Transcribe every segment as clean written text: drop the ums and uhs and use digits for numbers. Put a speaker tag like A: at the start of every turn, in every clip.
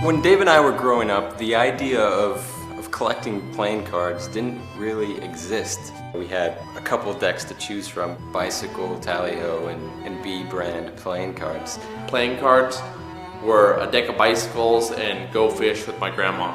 A: When Dave and I were growing up, the idea of collecting playing cards didn't really exist. We had a couple decks to choose from: Bicycle, Tally-Ho, and B brand playing cards.
B: Playing cards were a deck of bicycles and Go Fish with my grandma.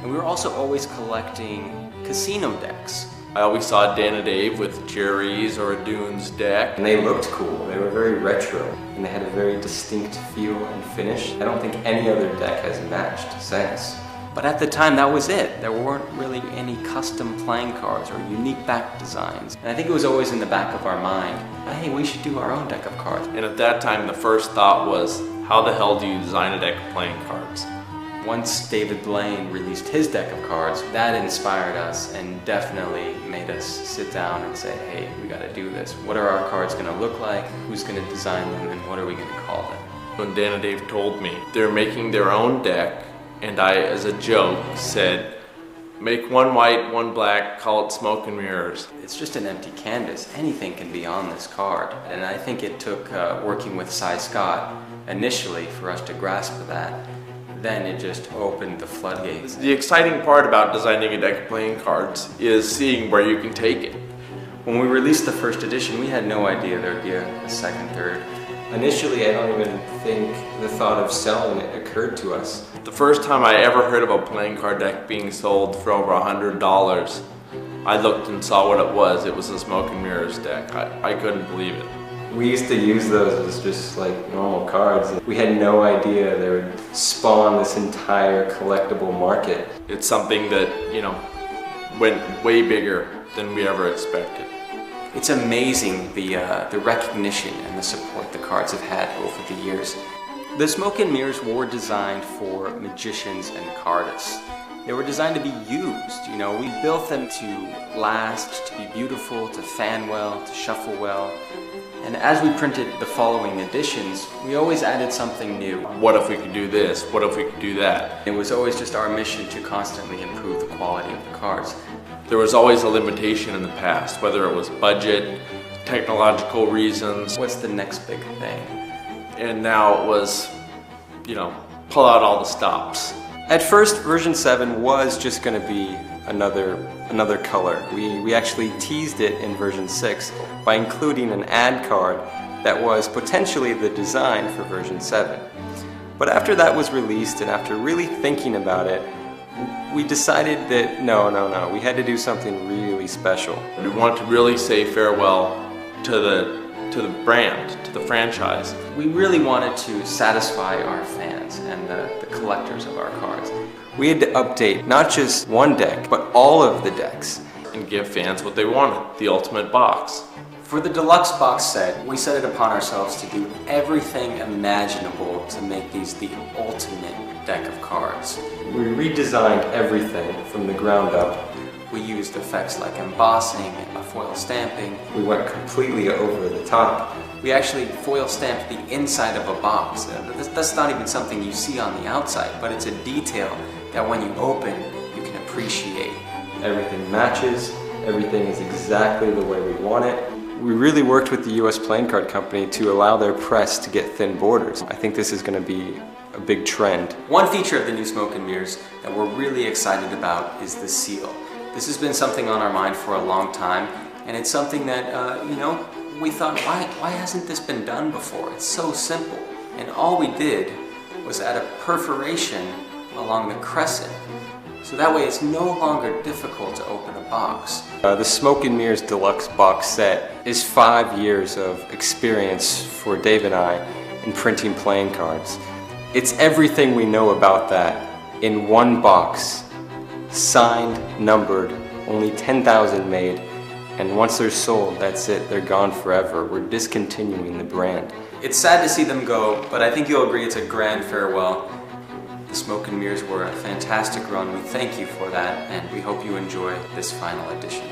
A: And we were also always collecting casino decks.
B: I always saw Dan and Dave with Jerry's or a Dunes deck.
A: And they looked cool. They were very retro, and they had a very distinct feel and finish. I don't think any other deck has matched since. But at the time, that was it. There weren't really any custom playing cards or unique back designs. And I think it was always in the back of our mind, hey, we should do our own deck of cards.
B: And at that time, the first thought was, how the hell do you design a deck of playing cards?
A: Once David Blaine released his deck of cards, that inspired us and definitely made us sit down and say, hey, we gotta do this. What are our cards gonna look like? Who's gonna design them? And what are we gonna call them?
B: When Dan and Dave told me they're making their own deck, and I, as a joke, said, make one white, one black, call it Smoke and Mirrors.
A: It's just an empty canvas. Anything can be on this card. And I think it took working with Cy Scott initially for us to grasp that. Then it just opened the floodgates.
B: The exciting part about designing a deck of playing cards is seeing where you can take it.
A: When we released the first edition, we had no idea there'd be a second, third. Initially, I don't even think the thought of selling it occurred to us.
B: The first time I ever heard of a playing card deck being sold for over $100, I looked and saw what it was. It was a Smoke and Mirrors deck. I couldn't believe it.
A: We used to use those as just like normal cards. We had no idea they would spawn this entire collectible market.
B: It's something that, you know, went way bigger than we ever expected.
A: It's amazing the recognition and the support the cards have had over the years. The Smoke and Mirrors were designed for magicians and cardists. They were designed to be used, you know. We built them to last, to be beautiful, to fan well, to shuffle well. And as we printed the following editions, we always added something new.
B: What if we could do this? What if we could do that?
A: It was always just our mission to constantly improve the quality of the cards.
B: There was always a limitation in the past, whether it was budget, technological reasons.
A: What's the next big thing?
B: And now it was, you know, pull out all the stops.
A: At first, version 7 was just going to be another color. We actually teased it in version 6 by including an ad card that was potentially the design for version 7. But after that was released and after really thinking about it, we decided that no, we had to do something really special.
B: We wanted to really say farewell to the brand, to the franchise.
A: We really wanted to satisfy our fans and the collectors of our cards. We had to update not just one deck, but all of the decks.
B: And give fans what they wanted, the ultimate box.
A: For the deluxe box set, we set it upon ourselves to do everything imaginable to make these the ultimate deck of cards. We redesigned everything from the ground up. We used effects like embossing and foil stamping. We went completely over the top. We actually foil stamped the inside of a box. That's not even something you see on the outside, but it's a detail that when you open, you can appreciate. Everything matches, everything is exactly the way we want it. We really worked with the US Playing Card Company to allow their press to get thin borders. I think this is going to be a big trend. One feature of the new Smoke and Mirrors that we're really excited about is the seal. This has been something on our mind for a long time, and it's something that, we thought, why hasn't this been done before? It's so simple. And all we did was add a perforation along the crescent. So that way it's no longer difficult to open a box. The Smoke and Mirrors Deluxe box set is 5 years of experience for Dave and I in printing playing cards. It's everything we know about that in one box, signed, numbered, only 10,000 made, and once they're sold, that's it, they're gone forever. We're discontinuing the brand. It's sad to see them go, but I think you'll agree it's a grand farewell. The Smoke and Mirrors were a fantastic run. We thank you for that, and we hope you enjoy this final edition.